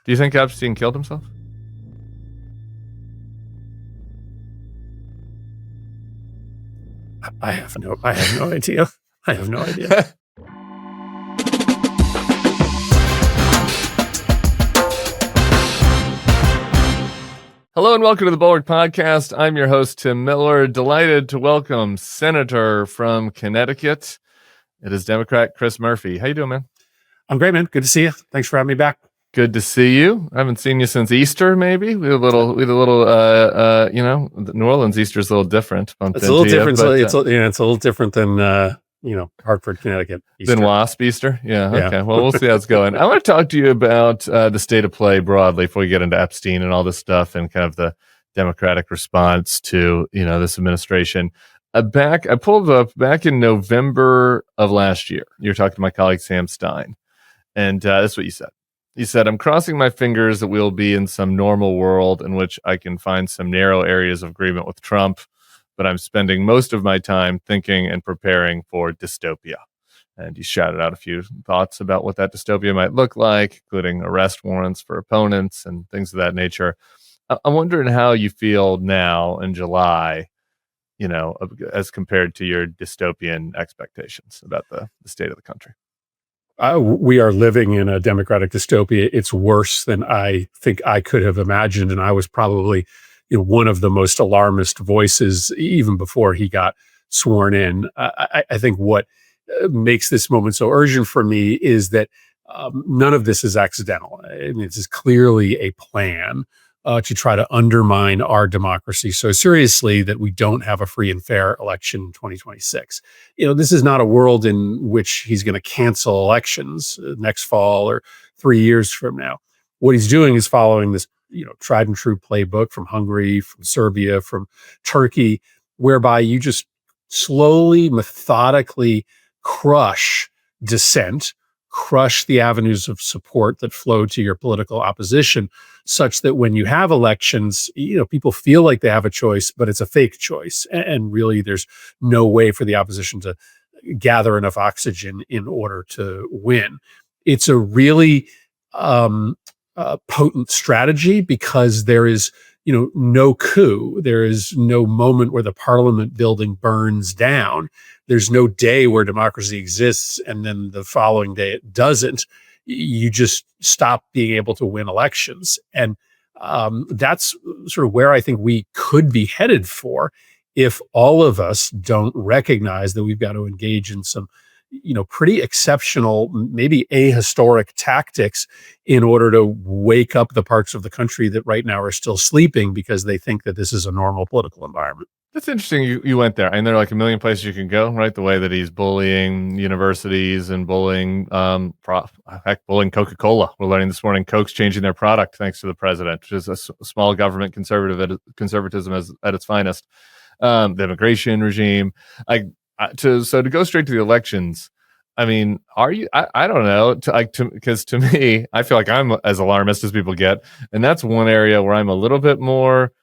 Do you think Epstein killed himself? I have no idea. I have no idea. Hello and welcome to the Bulwark Podcast. I'm your host, Tim Miller. Delighted to welcome Senator from Connecticut. It is Democrat Chris Murphy. How you doing, man? I'm great, man. Good to see you. Thanks for having me back. Good to see you. I haven't seen you since Easter, maybe. We had a little, New Orleans Easter is a little different. It's a little different. It's a little different than, Hartford, Connecticut Easter. Than WASP Easter? Yeah. Okay. Well, we'll see how it's going. I want to talk to you about the state of play broadly before we get into Epstein and all this stuff and kind of the Democratic response to, this administration. I pulled up back in November of last year. You were talking to my colleague, Sam Stein, and that's what you said. He said, I'm crossing my fingers that we'll be in some normal world in which I can find some narrow areas of agreement with Trump, but I'm spending most of my time thinking and preparing for dystopia. And he shouted out a few thoughts about what that dystopia might look like, including arrest warrants for opponents and things of that nature. I'm wondering how you feel now in July, as compared to your dystopian expectations about the state of the country. We are living in a democratic dystopia. It's worse than I think I could have imagined. And I was probably one of the most alarmist voices even before he got sworn in. I think what makes this moment so urgent for me is that none of this is accidental. I mean, this is clearly a plan to try to undermine our democracy so seriously that we don't have a free and fair election in 2026. This is not a world in which he's going to cancel elections next fall or 3 years from now. What he's doing is following this, tried and true playbook from Hungary, from Serbia, from Turkey, whereby you just slowly, methodically crush dissent, crush the avenues of support that flow to your political opposition, such that when you have elections, people feel like they have a choice, but it's a fake choice. And really, there's no way for the opposition to gather enough oxygen in order to win. It's a really potent strategy because there is, no coup. There is no moment where the parliament building burns down. There's no day where democracy exists and then the following day it doesn't. You just stop being able to win elections. And that's sort of where I think we could be headed for if all of us don't recognize that we've got to engage in some, pretty exceptional, maybe ahistoric tactics in order to wake up the parts of the country that right now are still sleeping because they think that this is a normal political environment. That's interesting you went there. And there are like a million places you can go, right? The way that he's bullying universities and bullying bullying Coca-Cola. We're learning this morning Coke's changing their product thanks to the president, which is a small government conservatism at its finest. The immigration regime. To go straight to the elections, I mean, are you? I don't know. Because to me, I feel like I'm as alarmist as people get, and that's one area where I'm a little bit more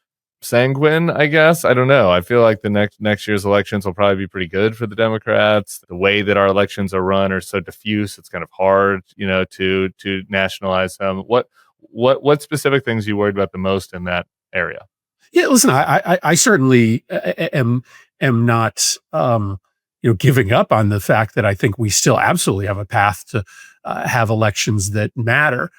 sanguine, I guess. I don't know. I feel like the next year's elections will probably be pretty good for the Democrats. The way that our elections are run are so diffuse; it's kind of hard, to nationalize them. What specific things are you worried about the most in that area? Yeah, listen, I certainly am not, giving up on the fact that I think we still absolutely have a path to have elections that matter.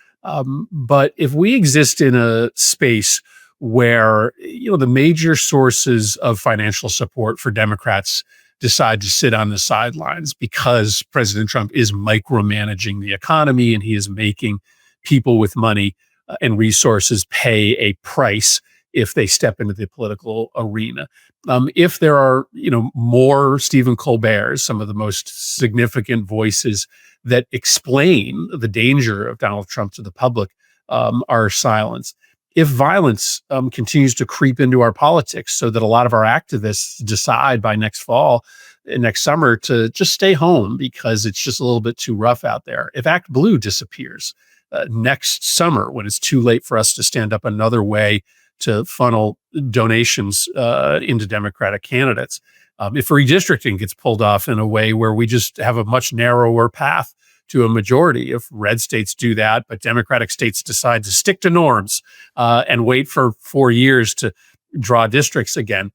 But if we exist in a space where, the major sources of financial support for Democrats decide to sit on the sidelines because President Trump is micromanaging the economy and he is making people with money and resources pay a price if they step into the political arena. If there are, more Stephen Colberts, some of the most significant voices that explain the danger of Donald Trump to the public are silenced. If violence continues to creep into our politics so that a lot of our activists decide by next summer to just stay home because it's just a little bit too rough out there. If ActBlue disappears next summer when it's too late for us to stand up another way to funnel donations into Democratic candidates. If redistricting gets pulled off in a way where we just have a much narrower path to a majority. If red states do that, but Democratic states decide to stick to norms and wait for 4 years to draw districts again,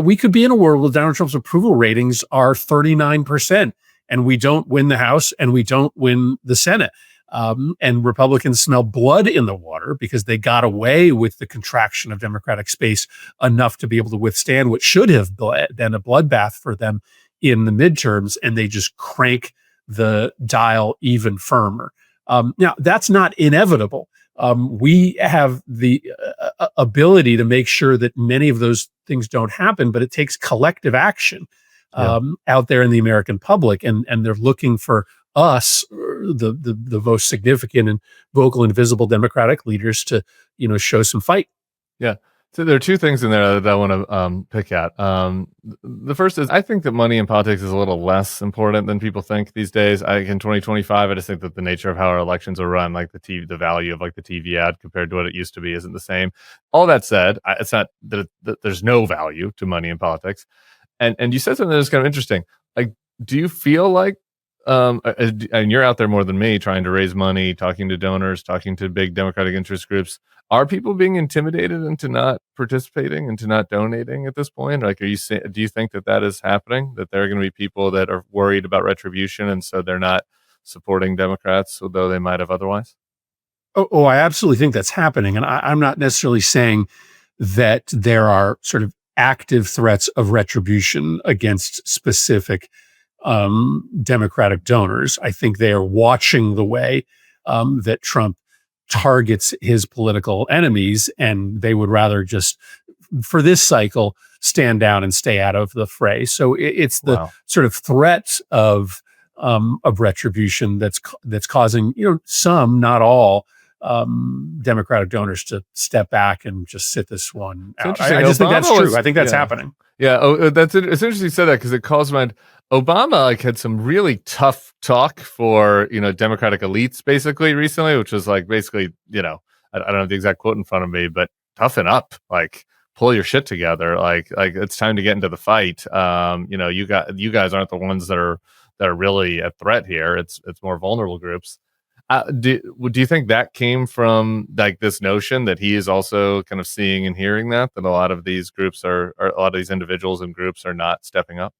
we could be in a world where Donald Trump's approval ratings are 39%, and we don't win the House and we don't win the Senate. And Republicans smell blood in the water because they got away with the contraction of Democratic space enough to be able to withstand what should have been a bloodbath for them in the midterms, and they just crank the dial even firmer. Now, that's not inevitable. We have the ability to make sure that many of those things don't happen, but it takes collective action out there in the American public, and they're looking for us, the most significant and vocal and visible Democratic leaders, to show some fight. Yeah. So there are two things in there that I want to pick at. The first is, I think that money in politics is a little less important than people think these days. In 2025, I just think that the nature of how our elections are run, like the value of like the TV ad compared to what it used to be, isn't the same. All that said, it's not that there's no value to money in politics. And you said something that was kind of interesting. Like, do you feel like, and you're out there more than me trying to raise money, talking to donors, talking to big Democratic interest groups, are people being intimidated into not participating, into not donating at this point? Like, do you think that is happening, that there are going to be people that are worried about retribution and so they're not supporting Democrats, although they might have otherwise? Oh, I absolutely think that's happening. And I'm not necessarily saying that there are sort of active threats of retribution against specific Democratic donors. I think they are watching the way that Trump targets his political enemies, and they would rather just, for this cycle, stand down and stay out of the fray. So it's the sort of threat of retribution that's causing some, not all, Democratic donors to step back and just sit this one out. I just think that's true. I think that's happening. Yeah. It's interesting you said that, because it calls to mind Obama had some really tough talk for, Democratic elites basically recently, which was like, basically, I don't have the exact quote in front of me, but toughen up, like pull your shit together. Like it's time to get into the fight. You guys aren't the ones that are really a threat here. It's more vulnerable groups. Do you think that came from like this notion that he is also kind of seeing and hearing that a lot of these groups a lot of these individuals and groups are not stepping up?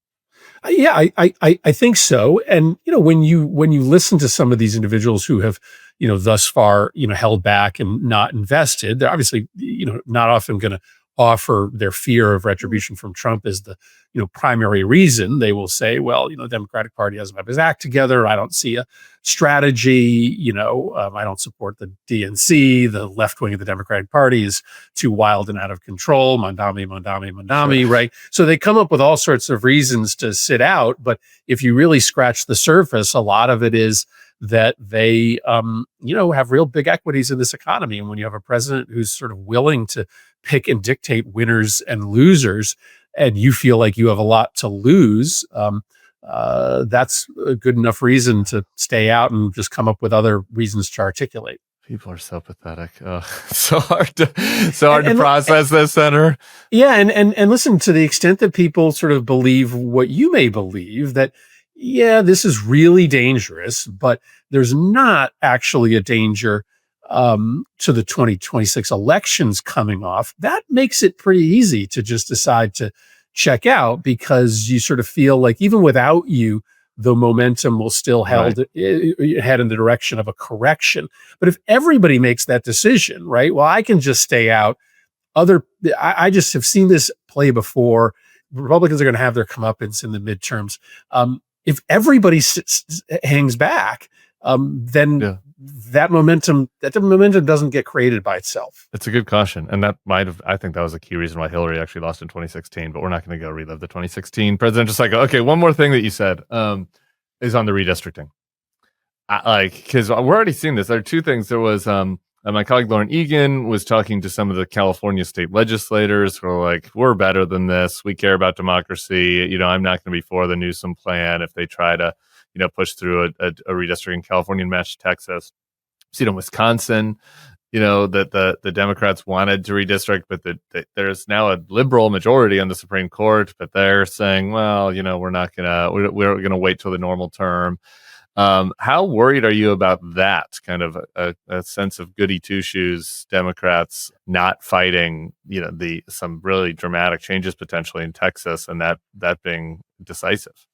Yeah, I think so. And when you listen to some of these individuals who have thus far held back and not invested, they're obviously not often going to offer their fear of retribution from Trump as the primary reason. They will say, well, the Democratic Party doesn't have his act together. I don't see a strategy. I don't support the DNC. The left wing of the Democratic Party is too wild and out of control. Mandami, sure. Right? So they come up with all sorts of reasons to sit out. But if you really scratch the surface, a lot of it is that they, have real big equities in this economy. And when you have a president who's sort of willing to pick and dictate winners and losers, and you feel like you have a lot to lose, that's a good enough reason to stay out and just come up with other reasons to articulate. People are so pathetic. So hard to process this, Senator. Yeah, and listen, to the extent that people sort of believe what you may believe, that this is really dangerous, but there's not actually a danger to the 2026 elections coming off, that makes it pretty easy to just decide to check out, because you sort of feel like even without you, the momentum will still head in the direction of a correction. But if everybody makes that decision, right, well, I can just stay out. I just have seen this play before. Republicans are going to have their comeuppance in the midterms. If everybody hangs back, then that momentum doesn't get created by itself. It's a good caution. And I think that was a key reason why Hillary actually lost in 2016, but we're not going to go relive the 2016 presidential cycle. Okay. One more thing that you said, is on the redistricting. Cause we're already seeing this. There are two things. There was, my colleague Lauren Egan was talking to some of the California state legislators who are like, we're better than this. We care about democracy. I'm not going to be for the Newsom plan if they try to, push through a redistricting in California and match Texas. See, in Wisconsin, that the Democrats wanted to redistrict, but there's now a liberal majority on the Supreme Court, but they're saying, well, we're going to wait till the normal term. How worried are you about that kind of a sense of goody two shoes Democrats not fighting, some really dramatic changes potentially in Texas, and that being decisive?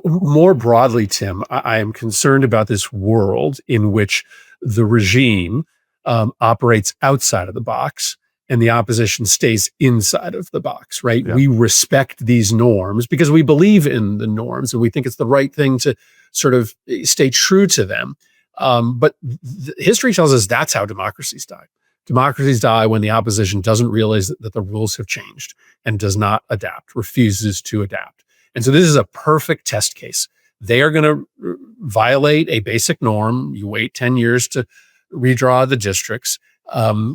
More broadly, Tim, I am concerned about this world in which the regime operates outside of the box and the opposition stays inside of the box, right? Yeah. We respect these norms because we believe in the norms and we think it's the right thing to sort of stay true to them. But history tells us that's how democracies die. Democracies die when the opposition doesn't realize that the rules have changed and does not adapt, refuses to adapt. And so this is a perfect test case. They are going to violate a basic norm. You wait 10 years to redraw the districts.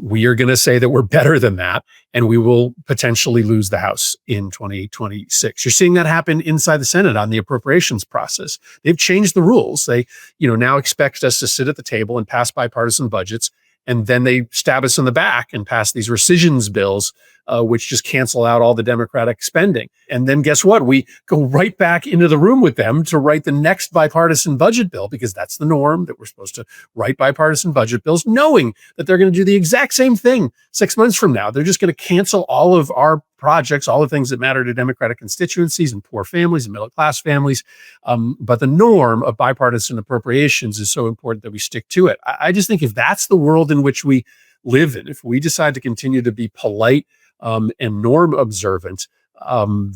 We are going to say that we're better than that, and we will potentially lose the House in 2026. You're seeing that happen inside the Senate on the appropriations process. They've changed the rules. They, now expect us to sit at the table and pass bipartisan budgets, and then they stab us in the back and pass these rescissions bills, which just cancel out all the Democratic spending. And then guess what? We go right back into the room with them to write the next bipartisan budget bill, because that's the norm, that we're supposed to write bipartisan budget bills, knowing that they're going to do the exact same thing 6 months from now. They're just going to cancel all of our projects, all the things that matter to Democratic constituencies and poor families and middle-class families. But the norm of bipartisan appropriations is so important that we stick to it. I just think if that's the world in which we live in, if we decide to continue to be polite and norm observant,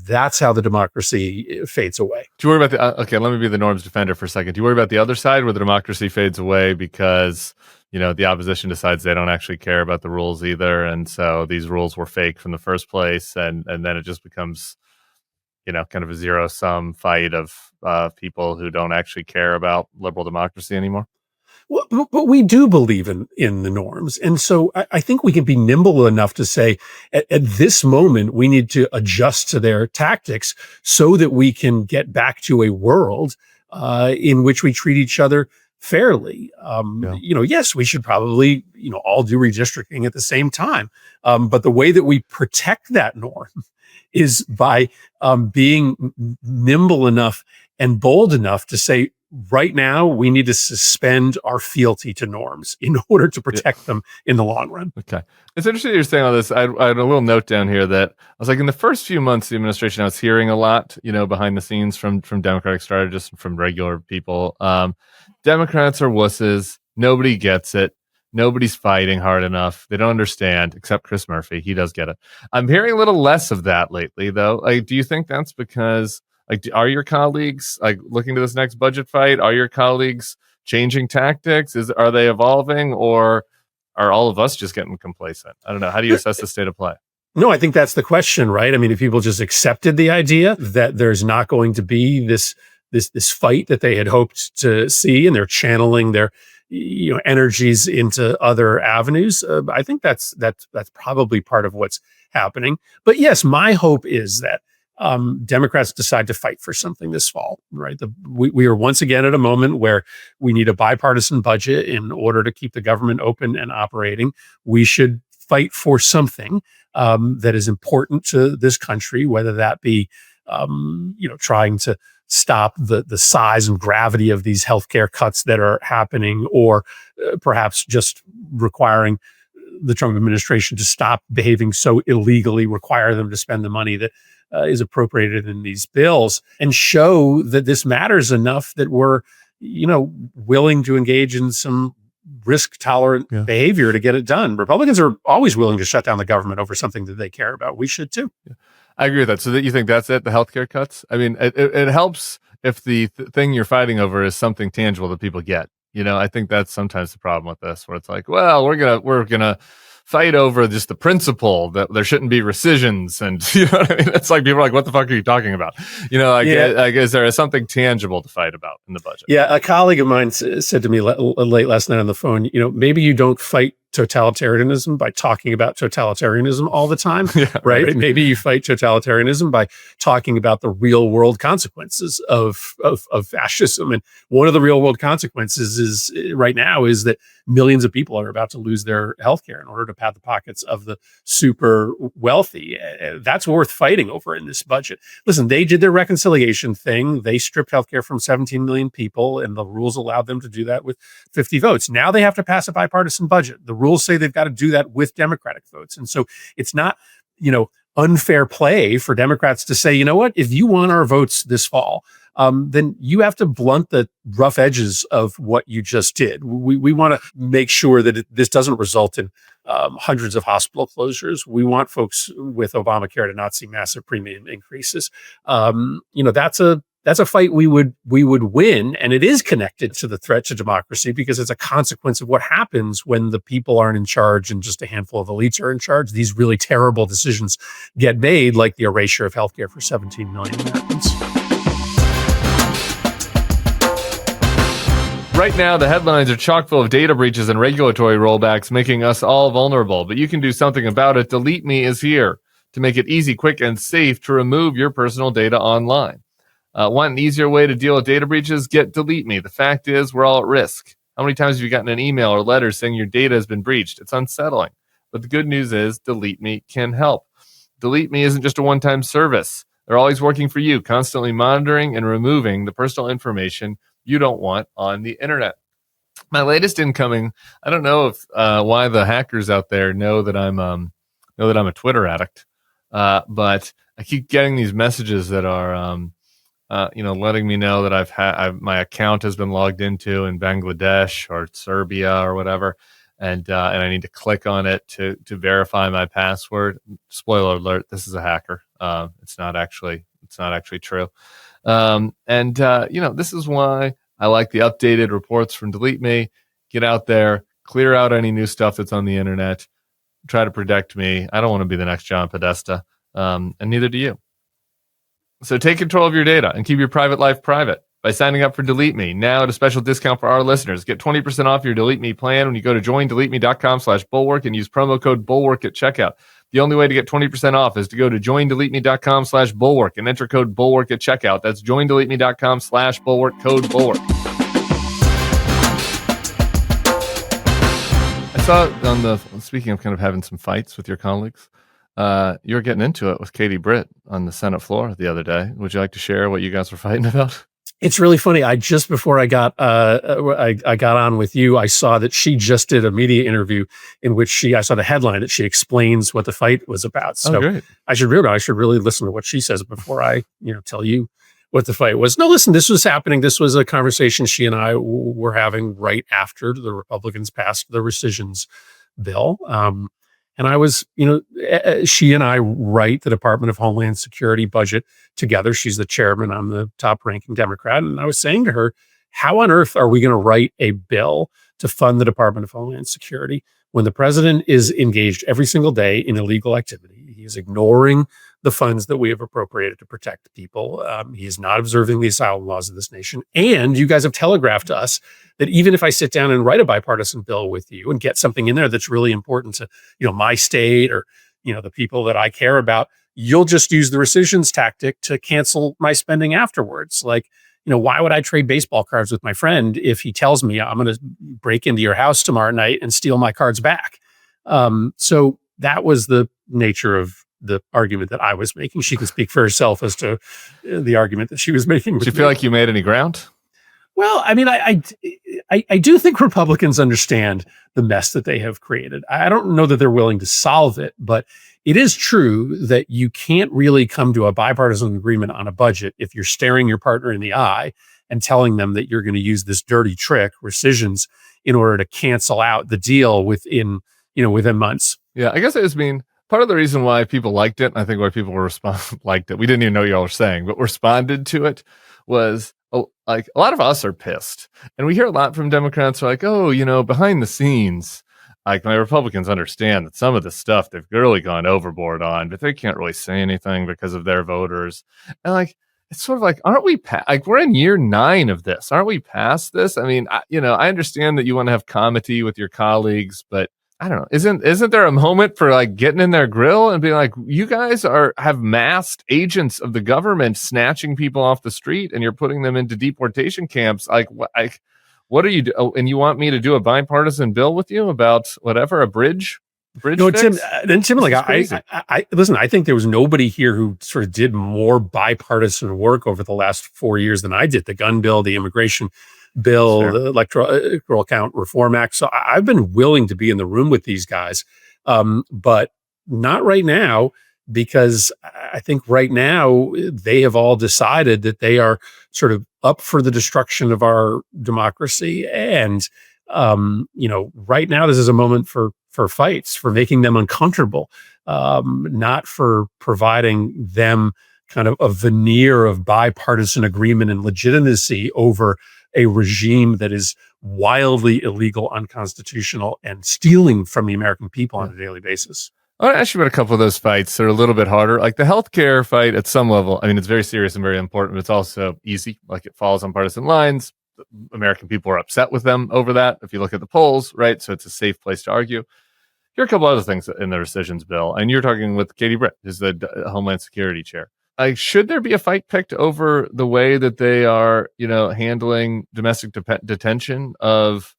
that's how the democracy fades away. Do you worry about okay, let me be the norms defender for a second. Do you worry about the other side where the democracy fades away because, the opposition decides they don't actually care about the rules either, and so these rules were fake from the first place, and then it just becomes, kind of a zero-sum fight of people who don't actually care about liberal democracy anymore? Well, but we do believe in the norms. And so I think we can be nimble enough to say at this moment, we need to adjust to their tactics so that we can get back to a world in which we treat each other fairly. Yes, we should probably, all do redistricting at the same time. But the way that we protect that norm is by being nimble enough and bold enough to say, right now, we need to suspend our fealty to norms in order to protect them in the long run. Okay. It's interesting you're saying all this. I had a little note down here that I was like, in the first few months of the administration, I was hearing a lot, behind the scenes from Democratic strategists and from regular people. Democrats are wusses. Nobody gets it. Nobody's fighting hard enough. They don't understand, except Chris Murphy. He does get it. I'm hearing a little less of that lately, though. Do you think that's because... are your colleagues looking to this next budget fight? Are your colleagues changing tactics? Are they evolving, or are all of us just getting complacent? I don't know. How do you assess the state of play? No, I think that's the question, right? I mean, if people just accepted the idea that there's not going to be this fight that they had hoped to see, and they're channeling their energies into other avenues, I think that's probably part of what's happening. But yes, my hope is that Democrats decide to fight for something this fall, right? We are once again at a moment where we need a bipartisan budget in order to keep the government open and operating. We should fight for something that is important to this country, whether that be, trying to stop the size and gravity of these healthcare cuts that are happening, or perhaps just requiring the Trump administration to stop behaving so illegally, require them to spend the money that is appropriated in these bills, and show that this matters enough that we're, willing to engage in some risk-tolerant behavior to get it done. Republicans are always willing to shut down the government over something that they care about. We should too. Yeah. I agree with that. So that you think that's it, the healthcare cuts? I mean, it helps if the thing you're fighting over is something tangible that people get. I think that's sometimes the problem with this, where it's like, well, we're gonna fight over just the principle that there shouldn't be rescissions, and what I mean. It's like people are like, "What the fuck are you talking about?" I guess there is something tangible to fight about in the budget. Yeah, a colleague of mine said to me late last night on the phone, maybe you don't fight totalitarianism by talking about totalitarianism all the time, Yeah, right? Maybe you fight totalitarianism by talking about the real world consequences of fascism. And one of the real world consequences is right now is that millions of people are about to lose their healthcare in order to pad the pockets of the super wealthy. That's worth fighting over in this budget. Listen, they did their reconciliation thing. They stripped healthcare from 17 million people, and the rules allowed them to do that with 50 votes. Now they have to pass a bipartisan budget. The rules say they've got to do that with Democratic votes. And so it's not, unfair play for Democrats to say, you know what, if you want our votes this fall, then you have to blunt the rough edges of what you just did. We want to make sure that this doesn't result in hundreds of hospital closures. We want folks with Obamacare to not see massive premium increases. That's a fight we would win, and it is connected to the threat to democracy because it's a consequence of what happens when the people aren't in charge and just a handful of elites are in charge. These really terrible decisions get made, like the erasure of healthcare for 17 million Americans. Right now, the headlines are chock full of data breaches and regulatory rollbacks, making us all vulnerable. But you can do something about it. Delete Me is here to make it easy, quick, and safe to remove your personal data online. Want an easier way to deal with data breaches? Get Delete Me. The fact is, we're all at risk. How many times have you gotten an email or letter saying your data has been breached? It's unsettling. But the good news is, Delete Me can help. Delete Me isn't just a one-time service. They're always working for you, constantly monitoring and removing the personal information you don't want on the internet. My latest incoming, I don't know if why the hackers out there know that I'm a Twitter addict, but I keep getting these messages that are letting me know that my account has been logged into in Bangladesh or Serbia or whatever, and I need to click on it to verify my password. Spoiler alert: this is a hacker. It's not actually true. This is why I like the updated reports from Delete Me. Get out there, clear out any new stuff that's on the internet. Try to protect me. I don't want to be the next John Podesta, and neither do you. So take control of your data and keep your private life private by signing up for Delete Me now at a special discount for our listeners. Get 20% off your Delete Me plan when you go to joindeleteme.com/bulwark and use promo code Bulwark at checkout. The only way to get 20% off is to go to joindeleteme.com/bulwark and enter code Bulwark at checkout. That's joindeleteme.com/bulwark, code Bulwark. I saw speaking of kind of having some fights with your colleagues, you were getting into it with Katie Britt on the Senate floor the other day. Would you like to share what you guys were fighting about? It's really funny. Just before I got on with you, I saw that she just did a media interview in which I saw the headline that she explains what the fight was about. So great. I should really listen to what she says before I tell you what the fight was. No, listen, this was happening. This was a conversation she and I were having right after the Republicans passed the rescissions bill. And I was, she and I write the Department of Homeland Security budget together. She's the chairman. I'm the top ranking Democrat. And I was saying to her, how on earth are we going to write a bill to fund the Department of Homeland Security when the president is engaged every single day in illegal activity? He is ignoring the funds that we have appropriated to protect people. He is not observing the asylum laws of this nation. And you guys have telegraphed to us that even if I sit down and write a bipartisan bill with you and get something in there that's really important to, my state or, the people that I care about, you'll just use the rescissions tactic to cancel my spending afterwards. Like, why would I trade baseball cards with my friend if he tells me I'm going to break into your house tomorrow night and steal my cards back? So that was the nature of the argument that I was making. She can speak for herself as to the argument that she was making. Did you feel like you made any ground? Well, I mean, I do think Republicans understand the mess that they have created. I don't know that they're willing to solve it, but it is true that you can't really come to a bipartisan agreement on a budget if you're staring your partner in the eye and telling them that you're going to use this dirty trick, rescissions, in order to cancel out the deal within months. Yeah, I guess I just mean part of the reason why people liked it, and I think why people liked it, we didn't even know y'all were saying, but responded to it, was like a lot of us are pissed. And we hear a lot from Democrats like, behind the scenes, like my Republicans understand that some of the stuff they've really gone overboard on, but they can't really say anything because of their voters. And like, it's sort of like, aren't we we're in year 9 of this. Aren't we past this? I mean, I understand that you want to have comity with your colleagues, but I don't know. Isn't there a moment for like getting in their grill and being like, you guys have masked agents of the government snatching people off the street and you're putting them into deportation camps? Like, what are you do? Oh, and you want me to do a bipartisan bill with you about whatever, a bridge No, fix? Tim, like I listen. I think there was nobody here who sort of did more bipartisan work over the last 4 years than I did. The gun bill, the immigration bill, Sure. the electoral count reform act. So I've been willing to be in the room with these guys, but not right now, because I think right now they have all decided that they are sort of up for the destruction of our democracy. And right now this is a moment for fights, for making them uncomfortable, not for providing them kind of a veneer of bipartisan agreement and legitimacy over a regime that is wildly illegal, unconstitutional, and stealing from the American people on a daily basis. I want to ask you about a couple of those fights that are a little bit harder. Like the healthcare fight at some level, I mean, it's very serious and very important, but it's also easy. Like it falls on partisan lines. American people are upset with them over that. If you look at the polls, right? So it's a safe place to argue. Here are a couple other things in the rescissions bill. And you're talking with Katie Britt, who's the Homeland Security chair. Like, should there be a fight picked over the way that they are, handling domestic detention of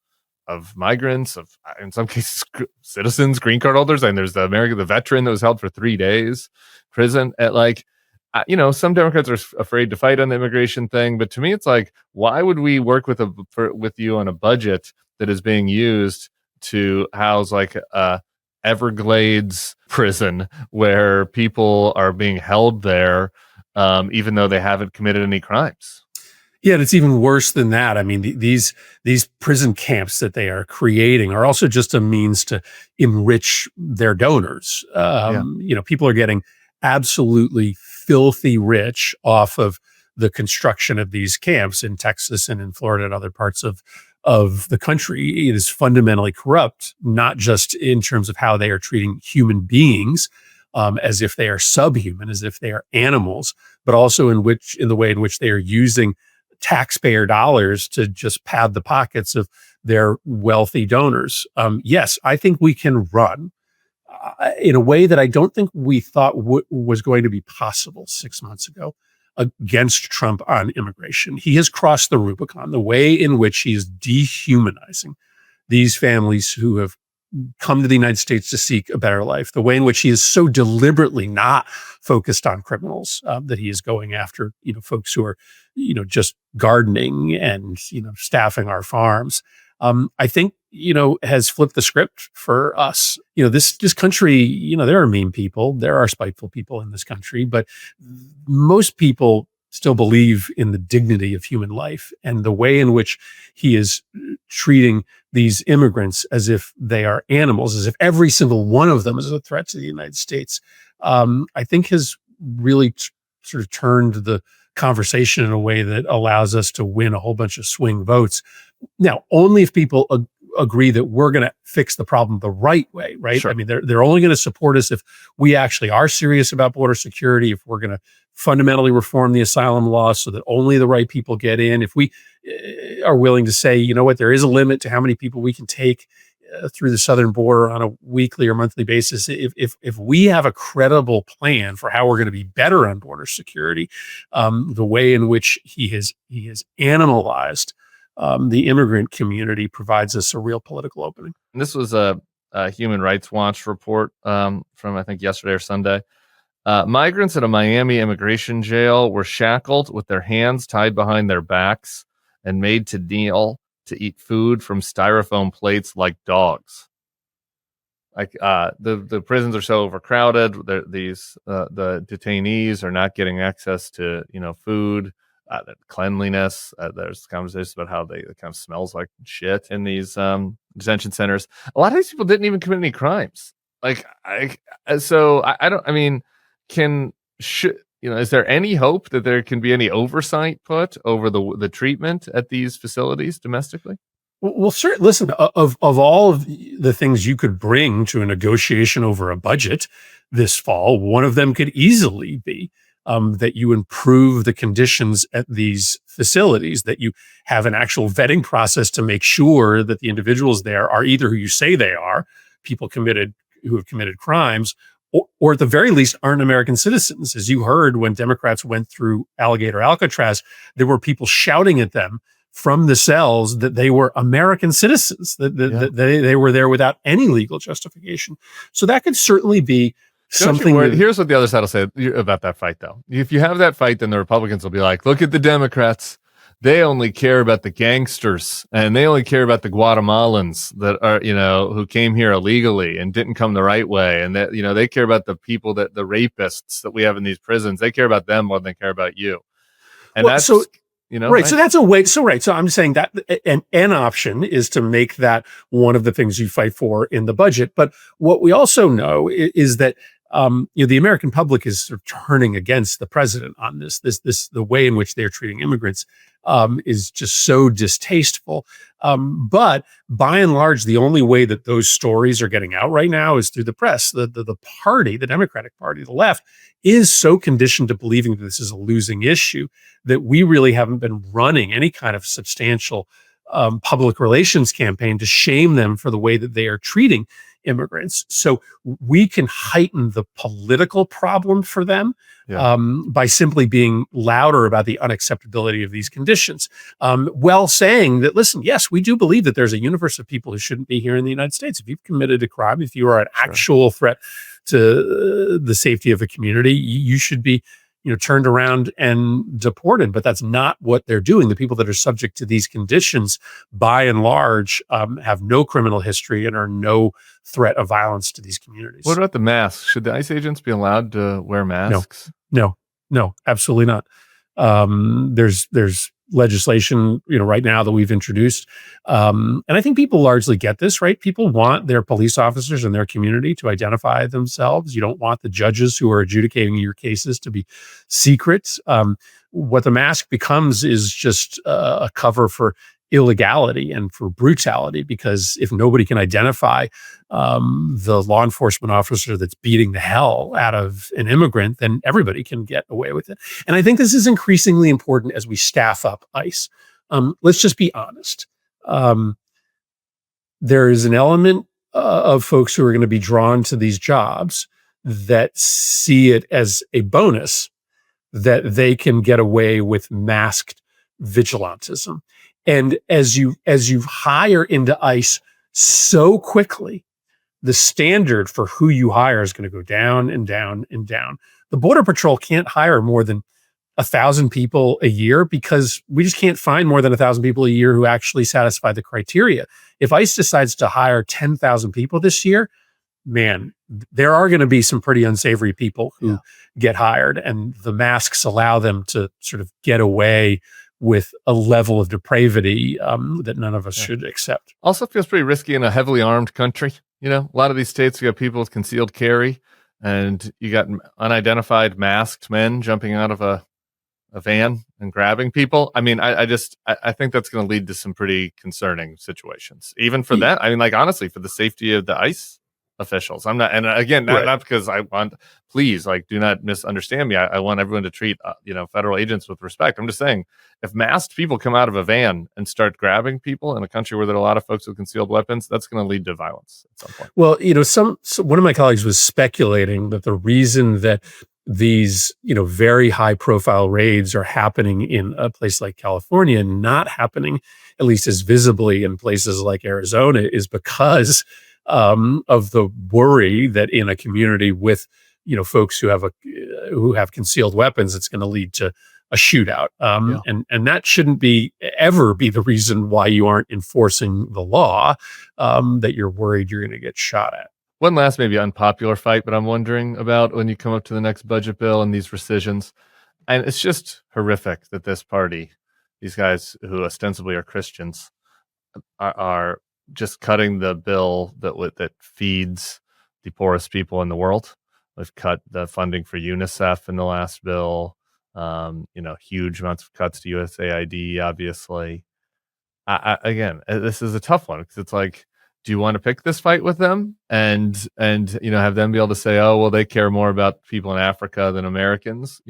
migrants, of in some cases citizens, green card holders? And there's the veteran that was held for 3 days prison at some Democrats are afraid to fight on the immigration thing, but to me it's like, why would we work with you on a budget that is being used to house like Everglades prison where people are being held there even though they haven't committed any crimes? Yeah, and it's even worse than that. I mean, these prison camps that they are creating are also just a means to enrich their donors. People are getting absolutely filthy rich off of the construction of these camps in Texas and in Florida and other parts of the country. It is fundamentally corrupt, not just in terms of how they are treating human beings, as if they are subhuman, as if they are animals, but also in the way in which they are using taxpayer dollars to just pad the pockets of their wealthy donors. Yes, I think we can run in a way that I don't think we thought was going to be possible 6 months ago against Trump on immigration. He has crossed the Rubicon, the way in which he is dehumanizing these families who have come to the United States to seek a better life, the way in which he is so deliberately not focused on criminals, that he is going after, folks who are, just gardening and, staffing our farms. I think, has flipped the script for us. This country, there are mean people, there are spiteful people in this country, but most people still believe in the dignity of human life, and the way in which he is treating these immigrants as if they are animals, as if every single one of them is a threat to the United States, I think has really sort of turned the conversation in a way that allows us to win a whole bunch of swing votes. Now, only if people agree that we're going to fix the problem the right way, right? Sure. I mean, they're only going to support us if we actually are serious about border security, if we're going to fundamentally reform the asylum law so that only the right people get in, if we are willing to say, you know what, there is a limit to how many people we can take through the southern border on a weekly or monthly basis. If we have a credible plan for how we're going to be better on border security, the way in which he has animalized the immigrant community provides us a real political opening. And this was a Human Rights Watch report from, I think, yesterday or Sunday. Migrants at a Miami immigration jail were shackled with their hands tied behind their backs and made to kneel to eat food from styrofoam plates like dogs. Like the prisons are so overcrowded. The detainees are not getting access to food, cleanliness. There's conversations about how it kind of smells like shit in these detention centers. A lot of these people didn't even commit any crimes. Is there any hope that there can be any oversight put over the treatment at these facilities domestically? Well, certainly. Listen, of all of the things you could bring to a negotiation over a budget this fall, one of them could easily be that you improve the conditions at these facilities, that you have an actual vetting process to make sure that the individuals there are either who you say they are, people who have committed crimes, or at the very least aren't American citizens. As you heard, when Democrats went through Alligator Alcatraz, there were people shouting at them from the cells that they were American citizens, that they were there without any legal justification. So that could certainly be something. Here's what the other side will say about that fight, though. If you have that fight, then the Republicans will be like, look at the Democrats. They only care about the gangsters, and they only care about the Guatemalans that are, who came here illegally and didn't come the right way. And that, they care about the people the rapists that we have in these prisons. They care about them more than they care about you. And right. So that's a way. So I'm saying that an option is to make that one of the things you fight for in the budget. But what we also know is that the American public is sort of turning against the president on this. The way in which they're treating immigrants is just so distasteful. But by and large, the only way that those stories are getting out right now is through the press. The party, the Democratic Party, the left, is so conditioned to believing that this is a losing issue that we really haven't been running any kind of substantial public relations campaign to shame them for the way that they are treating immigrants. So we can heighten the political problem for them by simply being louder about the unacceptability of these conditions, while saying that, listen, yes, we do believe that there's a universe of people who shouldn't be here in the United States. If you've committed a crime, if you are an actual threat to the safety of a community, you should be turned around and deported. But that's not what they're doing. The people that are subject to these conditions, by and large, have no criminal history and are no threat of violence to these communities. What about the masks? Should the ICE agents be allowed to wear masks? No, absolutely not. There's legislation, right now that we've introduced. And I think people largely get this, right? People want their police officers in their community to identify themselves. You don't want the judges who are adjudicating your cases to be secret. What the mask becomes is just a cover for illegality and for brutality, because if nobody can identify the law enforcement officer that's beating the hell out of an immigrant, then everybody can get away with it. And I think this is increasingly important as we staff up ICE. Let's just be honest. There is an element of folks who are going to be drawn to these jobs that see it as a bonus that they can get away with masked vigilantism. And as you hire into ICE so quickly, the standard for who you hire is going to go down and down and down. The Border Patrol can't hire more than 1,000 people a year because we just can't find more than 1,000 people a year who actually satisfy the criteria. If ICE decides to hire 10,000 people this year, man, there are going to be some pretty unsavory people who get hired, and the masks allow them to sort of get away with a level of depravity that none of us should accept. Also feels pretty risky in a heavily armed country. A lot of these states, you got people with concealed carry, and you got unidentified masked men jumping out of a van and grabbing people. I mean, I think that's going to lead to some pretty concerning situations, even for that. I mean, like, honestly, for the safety of the ICE officials. I'm not, and again, not because I want, please, like, do not misunderstand me. I want everyone to treat, federal agents with respect. I'm just saying, if masked people come out of a van and start grabbing people in a country where there are a lot of folks with concealed weapons, that's going to lead to violence at some point. Well, one of my colleagues was speculating that the reason that these, very high profile raids are happening in a place like California and not happening, at least as visibly, in places like Arizona, is because of the worry that in a community with, folks who have concealed weapons, it's going to lead to a shootout. And that shouldn't ever be the reason why you aren't enforcing the law, that you're worried you're going to get shot at. One last maybe unpopular fight, but I'm wondering about when you come up to the next budget bill and these rescissions. And it's just horrific that this party, these guys who ostensibly are Christians, are just cutting the bill that feeds the poorest people in the world. We've cut the funding for UNICEF in the last bill. Huge amounts of cuts to USAID, obviously. Again, this is a tough one because it's like, do you want to pick this fight with them and have them be able to say, oh, well, they care more about people in Africa than Americans,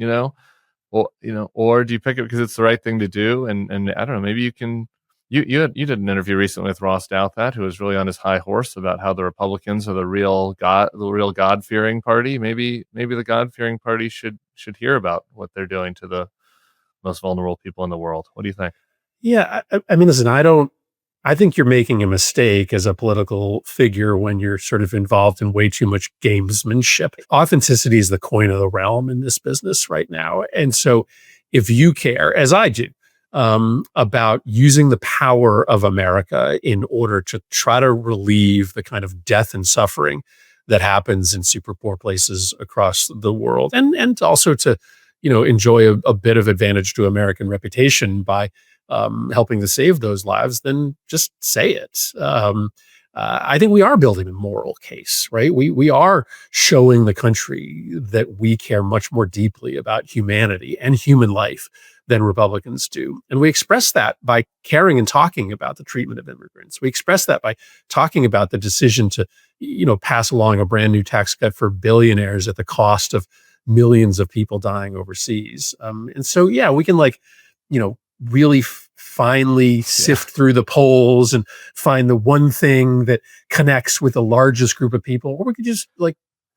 or do you pick it because it's the right thing to do? And I don't know, maybe you can You did an interview recently with Ross Douthat, who was really on his high horse about how the Republicans are the real God-fearing party. Maybe the God-fearing party should hear about what they're doing to the most vulnerable people in the world. What do you think? Yeah, I mean, listen, I think you're making a mistake as a political figure when you're sort of involved in way too much gamesmanship. Authenticity is the coin of the realm in this business right now. And so if you care, as I do, about using the power of America in order to try to relieve the kind of death and suffering that happens in super poor places across the world, and also to, enjoy a bit of advantage to American reputation by helping to save those lives, then just say it. I think we are building a moral case, right? We are showing the country that we care much more deeply about humanity and human life than Republicans do. And we express that by caring and talking about the treatment of immigrants. We express that by talking about the decision to, pass along a brand new tax cut for billionaires at the cost of millions of people dying overseas. And so, yeah, we can really finally sift through the polls and find the one thing that connects with the largest group of people, or we could just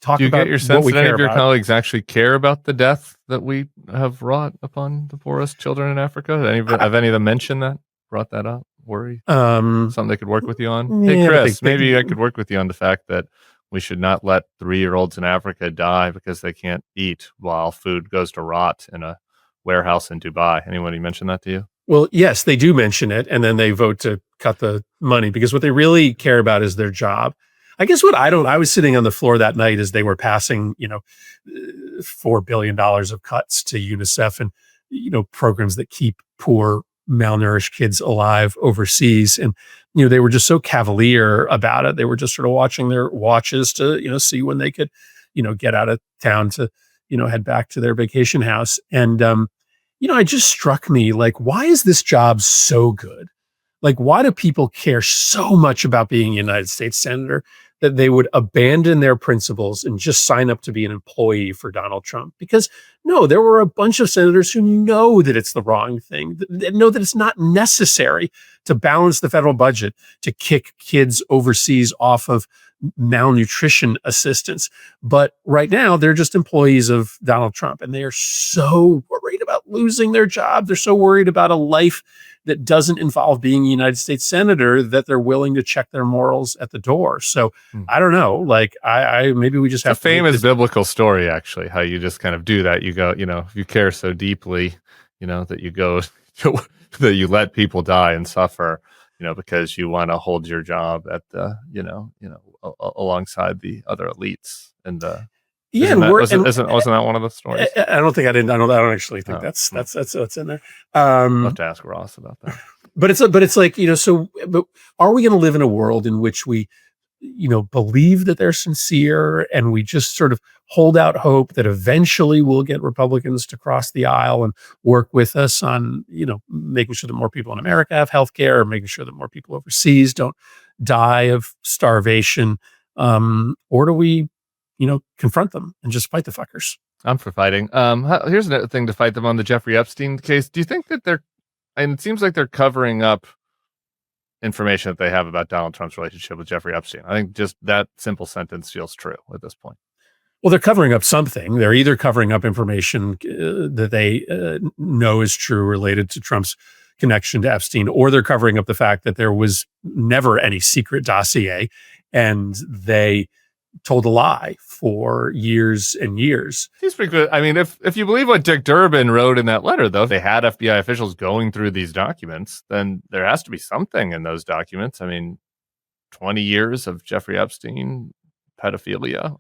talk Do you about get your sense what we that any care of your about. colleagues actually care about the death that we have wrought upon the poorest children in Africa? Have any of them mentioned that, brought that up? Worry? Something they could work with you on? Hey, Yeah, Chris, maybe I could work with you on the fact that we should not let 3-year-olds in Africa die because they can't eat while food goes to rot in a warehouse in Dubai. Anybody mention that to you? Well, yes, they do mention it, and then they vote to cut the money because what they really care about is their job. I guess I was sitting on the floor that night as they were passing, $4 billion of cuts to UNICEF and, programs that keep poor, malnourished kids alive overseas. And, they were just so cavalier about it. They were just sort of watching their watches to, see when they could, get out of town to, head back to their vacation house. And, it just struck me why is this job so good? Why do people care so much about being a United States senator that they would abandon their principles and just sign up to be an employee for Donald Trump? Because no, there were a bunch of senators who know that it's the wrong thing, that know that it's not necessary to balance the federal budget to kick kids overseas off of malnutrition assistance. But right now, they're just employees of Donald Trump, and they are so worried about losing their job. They're so worried about a life that doesn't involve being a United States senator that they're willing to check their morals at the door. So I don't know. I maybe we just have a famous biblical story, actually, how you just kind of do that. You go, if you care so deeply, that you go that you let people die and suffer, because you want to hold your job at the, alongside the other elites. And wasn't that one of the stories? I don't actually think that's what's in there. I'll have to ask Ross about that. But it's but are we going to live in a world in which we, believe that they're sincere and we just sort of hold out hope that eventually we'll get Republicans to cross the aisle and work with us on, making sure that more people in America have health care, or making sure that more people overseas don't die of starvation? Or do we, confront them and just fight the fuckers? I'm for fighting. Here's another thing to fight them on: the Jeffrey Epstein case. Do you think that and it seems like they're covering up information that they have about Donald Trump's relationship with Jeffrey Epstein? I think just that simple sentence feels true at this point. Well, they're covering up something. They're either covering up information that they know is true related to Trump's connection to Epstein, or they're covering up the fact that there was never any secret dossier and they told a lie for years and years. Seems pretty good. I mean, if you believe what Dick Durbin wrote in that letter, though, if they had FBI officials going through these documents, then there has to be something in those documents. I mean, 20 years of Jeffrey Epstein pedophilia.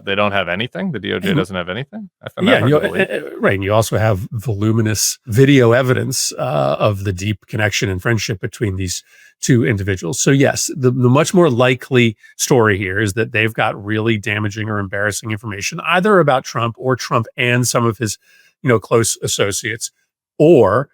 They don't have anything. The DOJ doesn't have anything. I found that hard to believe. Right. And you also have voluminous video evidence of the deep connection and friendship between these two individuals. So yes, the much more likely story here is that they've got really damaging or embarrassing information, either about Trump or Trump and some of his, close associates, or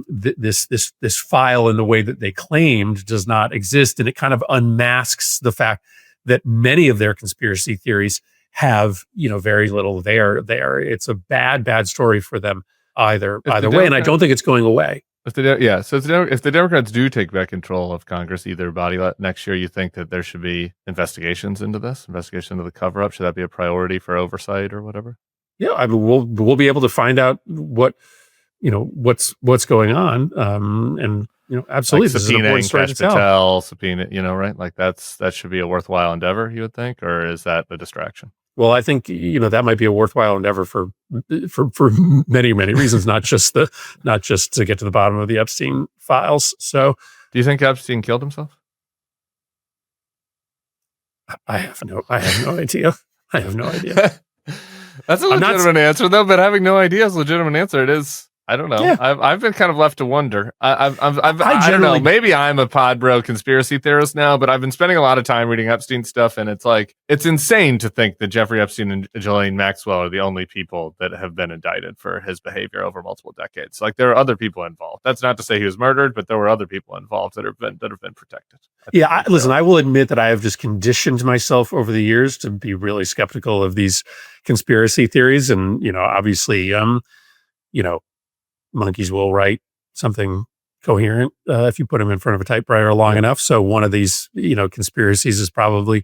this file in the way that they claimed does not exist, and it kind of unmasks the fact that many of their conspiracy theories have, very little there. It's a bad story for them either way, and I don't think it's going away. If the Democrats do take back control of Congress, either body next year, you think that there should be investigations into this, investigation into the cover up? Should that be a priority for oversight or whatever? Yeah, I mean, we'll be able to find out what's going on, and absolutely, like this is an important story to tell. Patel, subpoena, right? Like that should be a worthwhile endeavor, you would think, or is that a distraction? Well, I think that might be a worthwhile endeavor for many reasons, not just to get to the bottom of the Epstein files. So, do you think Epstein killed himself? I have no idea. I have no idea. That's a legitimate answer, though. But having no idea is a legitimate answer. It is. I don't know. Yeah. I've been kind of left to wonder. I don't know. Maybe I'm a pod bro conspiracy theorist now, but I've been spending a lot of time reading Epstein stuff, and it's like it's insane to think that Jeffrey Epstein and Ghislaine Maxwell are the only people that have been indicted for his behavior over multiple decades. Like there are other people involved. That's not to say he was murdered, but there were other people involved that have been protected. Yeah, listen. I will admit that I have just conditioned myself over the years to be really skeptical of these conspiracy theories, and obviously, monkeys will write something coherent if you put them in front of a typewriter long enough. So one of these, conspiracies is probably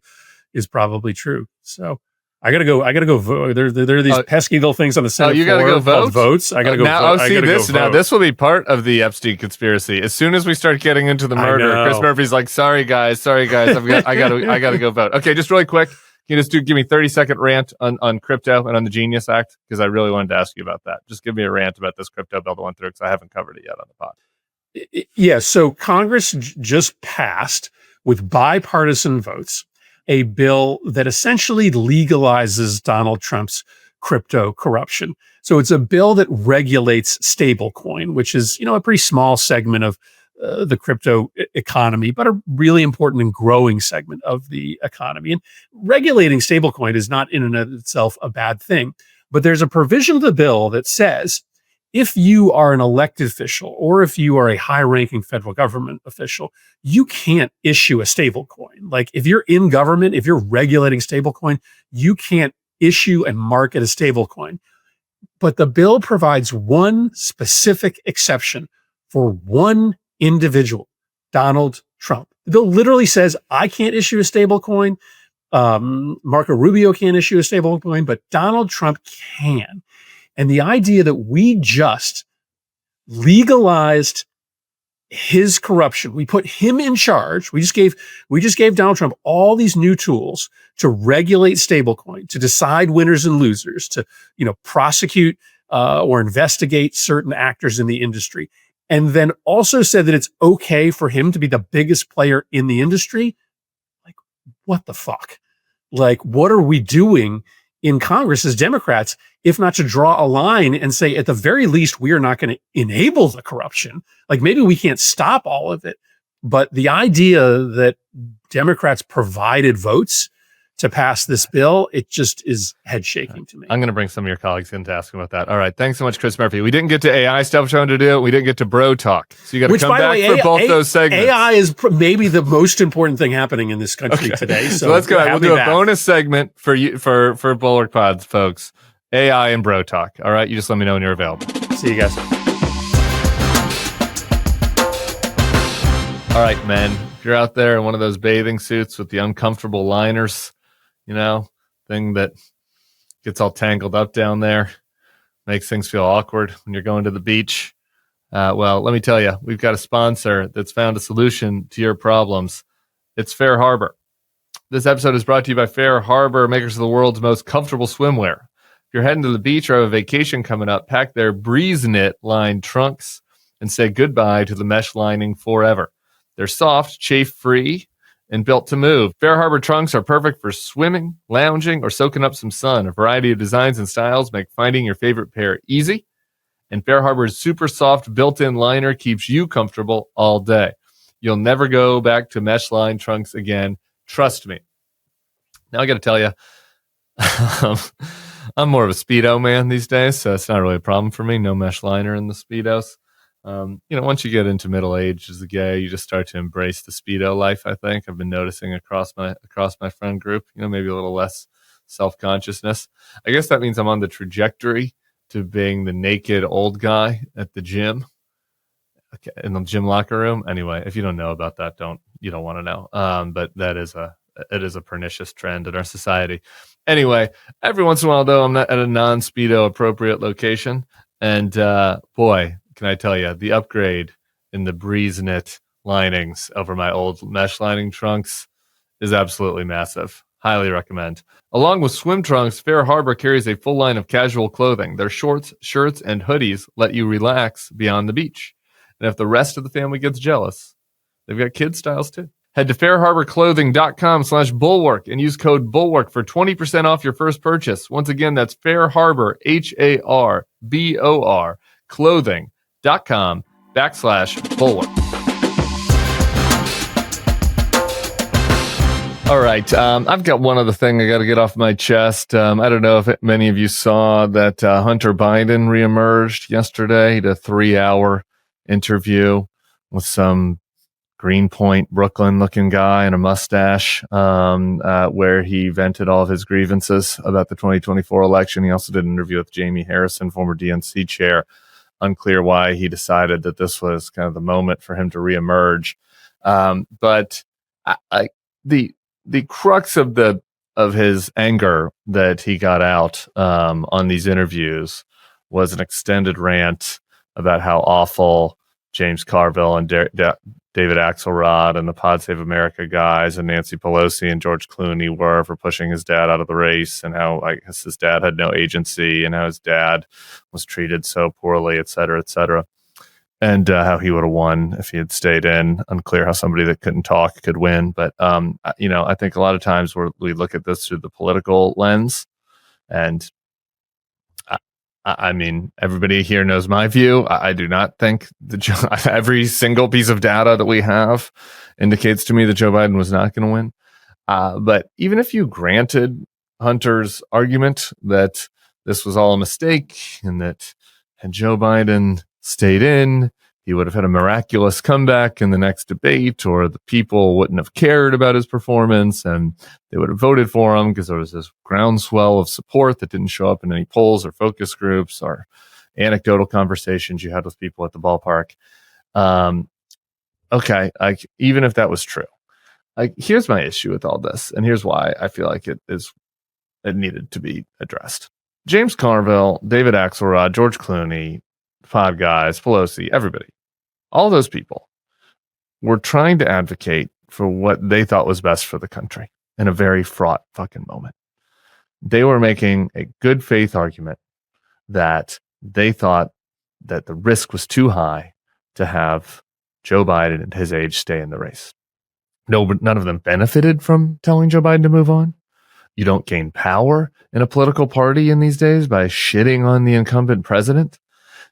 true. So I gotta go vote. There are these pesky little things on the Senate you gotta floor go vote? votes. I gotta go now. vote. See this now. This will be part of the Epstein conspiracy. As soon as we start getting into the murder, Chris Murphy's like, "Sorry guys, I gotta go vote." Okay, just really quick. Can you just give me 30-second rant on crypto and on the Genius Act? Because I really wanted to ask you about that. Just give me a rant about this crypto bill that went through because I haven't covered it yet on the pod. Yeah, so Congress just passed with bipartisan votes a bill that essentially legalizes Donald Trump's crypto corruption. So it's a bill that regulates stablecoin, which is, a pretty small segment of the crypto economy, but a really important and growing segment of the economy. And regulating stablecoin is not in and of itself a bad thing, but there's a provision of the bill that says if you are an elected official or if you are a high-ranking federal government official, you can't issue a stablecoin. Like if you're in government, if you're regulating stablecoin, you can't issue and market a stablecoin. But the bill provides one specific exception for one individual, Donald Trump. The bill literally says, I can't issue a stable coin. Marco Rubio can't issue a stable coin, but Donald Trump can. And the idea that we just legalized his corruption, we put him in charge. We just gave Donald Trump all these new tools to regulate stablecoin, to decide winners and losers, to prosecute or investigate certain actors in the industry. And then also said that it's okay for him to be the biggest player in the industry. Like, what the fuck? Like, what are we doing in Congress as Democrats, if not to draw a line and say, at the very least, we are not going to enable the corruption. Like, maybe we can't stop all of it. But the idea that Democrats provided votes to pass this bill, it just is head shaking to me. I'm going to bring some of your colleagues in to ask about that. All right. Thanks so much, Chris Murphy. We didn't get to AI stuff we're trying to do. We didn't get to bro talk. So you got to come back for both those segments. AI is maybe the most important thing happening in this country today. So let's go ahead. We'll do a bonus segment for you, for Bulwark Pods, folks. AI and bro talk. All right. You just let me know when you're available. See you guys. All right, men. If you're out there in one of those bathing suits with the uncomfortable liners, thing that gets all tangled up down there, makes things feel awkward when you're going to the beach. Well, let me tell you, we've got a sponsor that's found a solution to your problems. It's Fair Harbor. This episode is brought to you by Fair Harbor, makers of the world's most comfortable swimwear. If you're heading to the beach or have a vacation coming up, pack their Breeze Knit lined trunks and say goodbye to the mesh lining forever. They're soft, chafe-free, and built to move. Fair Harbor trunks are perfect for swimming, lounging, or soaking up some sun. A variety of designs and styles make finding your favorite pair easy. And Fair Harbor's super soft built-in liner keeps you comfortable all day. You'll never go back to mesh line trunks again. Trust me. Now I got to tell you, I'm more of a Speedo man these days, so it's not really a problem for me. No mesh liner in the Speedos. Once you get into middle age as a gay, you just start to embrace the Speedo life. I think I've been noticing across my friend group, maybe a little less self-consciousness. I guess that means I'm on the trajectory to being the naked old guy at the gym. in the gym locker room. Anyway, if you don't know about that, you don't want to know. But it is a pernicious trend in our society. Anyway, every once in a while, though, I'm not at a non-Speedo appropriate location. And boy, can I tell you, the upgrade in the breeze knit linings over my old mesh lining trunks is absolutely massive. Highly recommend. Along with swim trunks, Fair Harbor carries a full line of casual clothing. Their shorts, shirts, and hoodies let you relax beyond the beach. And if the rest of the family gets jealous, they've got kids styles too. Head to fairharborclothing.com/bulwark and use code bulwark for 20% off your first purchase. Once again, that's Fair Harbor, HARBOR, clothing.com/bulwark. All right. I've got one other thing I got to get off my chest. I don't know if many of you saw that Hunter Biden reemerged yesterday. He did a 3-hour interview with some Greenpoint, Brooklyn looking guy in a mustache, where he vented all of his grievances about the 2024 election. He also did an interview with Jamie Harrison, former DNC chair. Unclear why he decided that this was kind of the moment for him to reemerge. But the crux of his anger that he got out on these interviews was an extended rant about how awful James Carville and David Axelrod and the Pod Save America guys and Nancy Pelosi and George Clooney were for pushing his dad out of the race, and how I guess his dad had no agency and how his dad was treated so poorly, et cetera, and how he would have won if he had stayed in. Unclear how somebody that couldn't talk could win. But, I think a lot of times we look at this through the political lens, and I mean, everybody here knows my view. I do not think that every single piece of data that we have indicates to me that Joe Biden was not going to win. But even if you granted Hunter's argument that this was all a mistake and that had Joe Biden stayed in, he would have had a miraculous comeback in the next debate, or the people wouldn't have cared about his performance and they would have voted for him because there was this groundswell of support that didn't show up in any polls or focus groups or anecdotal conversations you had with people at the ballpark. Okay, even if that was true, here's my issue with all this, and here's why I feel like it needed to be addressed. James Carville, David Axelrod, George Clooney, Pod guys, Pelosi, everybody, all those people were trying to advocate for what they thought was best for the country in a very fraught fucking moment. They were making a good faith argument that they thought that the risk was too high to have Joe Biden at his age stay in the race. No, none of them benefited from telling Joe Biden to move on. You don't gain power in a political party in these days by shitting on the incumbent president.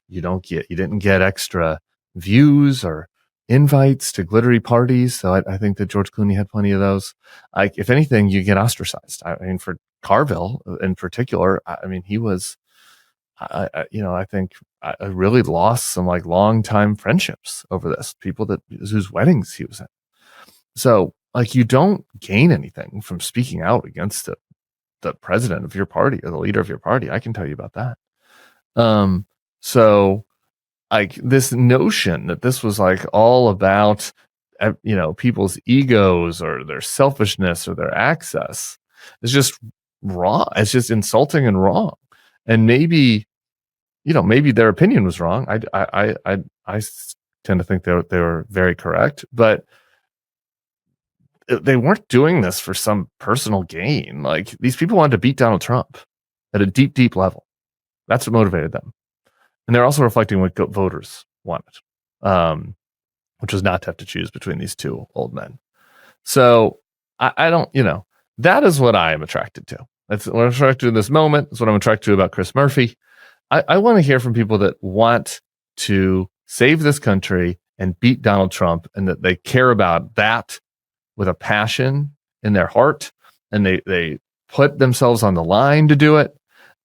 You didn't get extra views or invites to glittery parties. So I think that George Clooney had plenty of those. If anything, you get ostracized. I mean, for Carville in particular, I mean, he was, I think I really lost some long time friendships over this, people whose weddings he was at. So you don't gain anything from speaking out against the president of your party or the leader of your party. I can tell you about that. So this notion that this was all about, people's egos or their selfishness or their access is just wrong. It's just insulting and wrong. And maybe their opinion was wrong. I tend to think they were very correct, but they weren't doing this for some personal gain. These people wanted to beat Donald Trump at a deep, deep level. That's what motivated them. And they're also reflecting what voters wanted, which was not to have to choose between these two old men. So I don't, that is what I am attracted to. That's what I'm attracted to in this moment. That's what I'm attracted to about Chris Murphy. I want to hear from people that want to save this country and beat Donald Trump, and that they care about that with a passion in their heart, and they put themselves on the line to do it.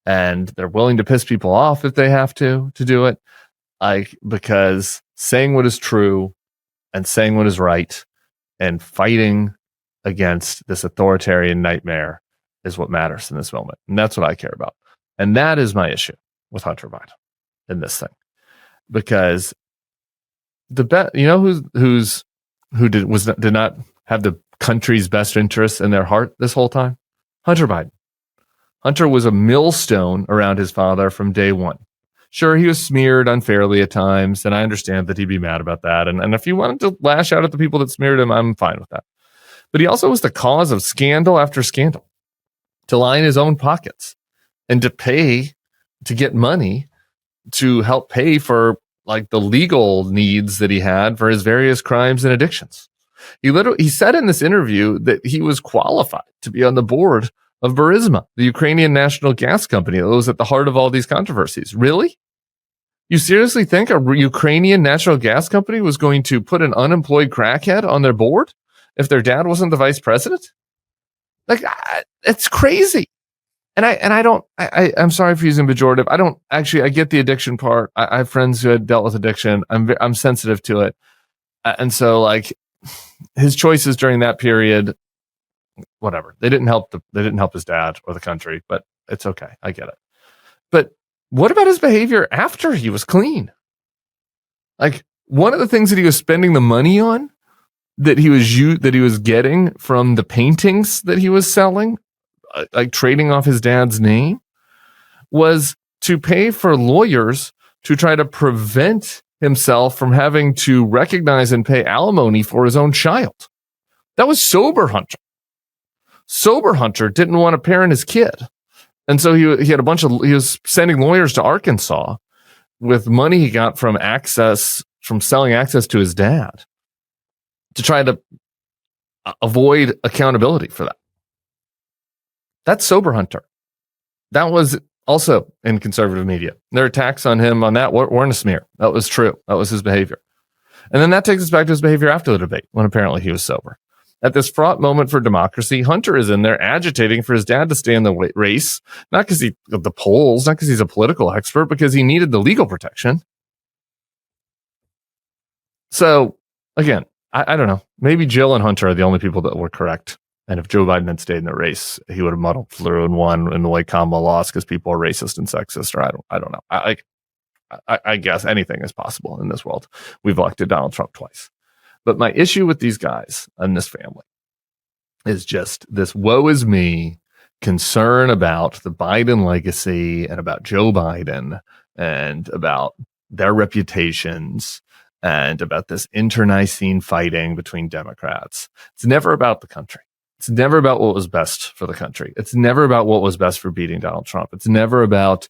And they're willing to piss people off if they have to do it. Because saying what is true and saying what is right and fighting against this authoritarian nightmare is what matters in this moment. And that's what I care about. And that is my issue with Hunter Biden in this thing. Because who did not have the country's best interests in their heart this whole time? Hunter Biden. Hunter was a millstone around his father from day one. Sure, he was smeared unfairly at times, and I understand that he'd be mad about that. And if he wanted to lash out at the people that smeared him, I'm fine with that. But he also was the cause of scandal after scandal, to line his own pockets and to get money to help pay for like the legal needs that he had for his various crimes and addictions. He said in this interview that he was qualified to be on the board of Burisma, the Ukrainian national gas company that was at the heart of all these controversies. Really? You seriously think a Ukrainian natural gas company was going to put an unemployed crackhead on their board if their dad wasn't the vice president? Like, it's crazy. And I'm sorry for using pejorative. I get the addiction part. I have friends who had dealt with addiction. I'm sensitive to it. And so like his choices during that period, whatever, they didn't help his dad or the country, but it's okay. I get it. But what about his behavior after he was clean? Like, one of the things that he was spending the money on that he was getting from the paintings that he was selling, like trading off his dad's name, was to pay for lawyers to try to prevent himself from having to recognize and pay alimony for his own child. That was sober Hunter. Sober Hunter didn't want to parent his kid. And so he was sending lawyers to Arkansas with money he got from selling access to his dad to try to avoid accountability for that. That's sober Hunter. That was also in conservative media. Their attacks on him on that weren't a smear. That was true. That was his behavior. And then that takes us back to his behavior after the debate, when apparently he was sober. At this fraught moment for democracy, Hunter is in there agitating for his dad to stay in the race, not because the polls, not because he's a political expert, because he needed the legal protection. So again, I don't know. Maybe Jill and Hunter are the only people that were correct. And if Joe Biden had stayed in the race, he would have muddled through and won in the way Kamala lost because people are racist and sexist, or I don't know. I guess anything is possible in this world. We've elected Donald Trump twice. But my issue with these guys and this family is just this woe is me concern about the Biden legacy and about Joe Biden and about their reputations and about this internecine fighting between Democrats. It's never about the country. It's never about what was best for the country. It's never about what was best for beating Donald Trump. It's never about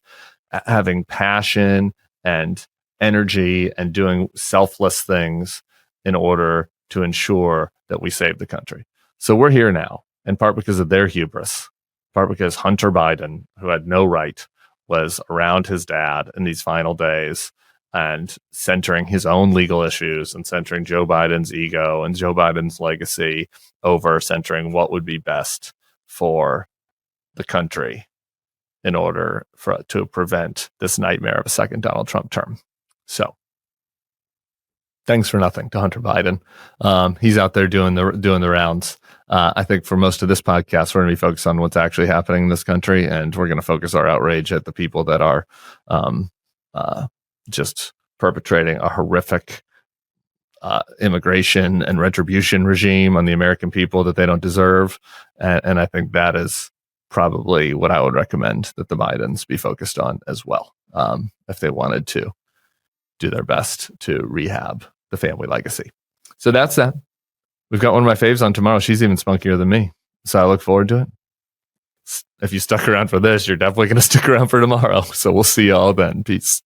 having passion and energy and doing selfless things in order to ensure that we save the country. So we're here now, in part because of their hubris, in part because Hunter Biden, who had no right, was around his dad in these final days and centering his own legal issues and centering Joe Biden's ego and Joe Biden's legacy over centering what would be best for the country in order to prevent this nightmare of a second Donald Trump term. So thanks for nothing to Hunter Biden. He's out there doing the rounds. I think for most of this podcast, we're going to be focused on what's actually happening in this country, and we're going to focus our outrage at the people that are just perpetrating a horrific immigration and retribution regime on the American people that they don't deserve. And I think that is probably what I would recommend that the Bidens be focused on as well, if they wanted to do their best to rehab the family legacy. So that's that. We've got one of my faves on tomorrow. She's even spunkier than me. So I look forward to it. If you stuck around for this, you're definitely going to stick around for tomorrow. So we'll see you all then. Peace.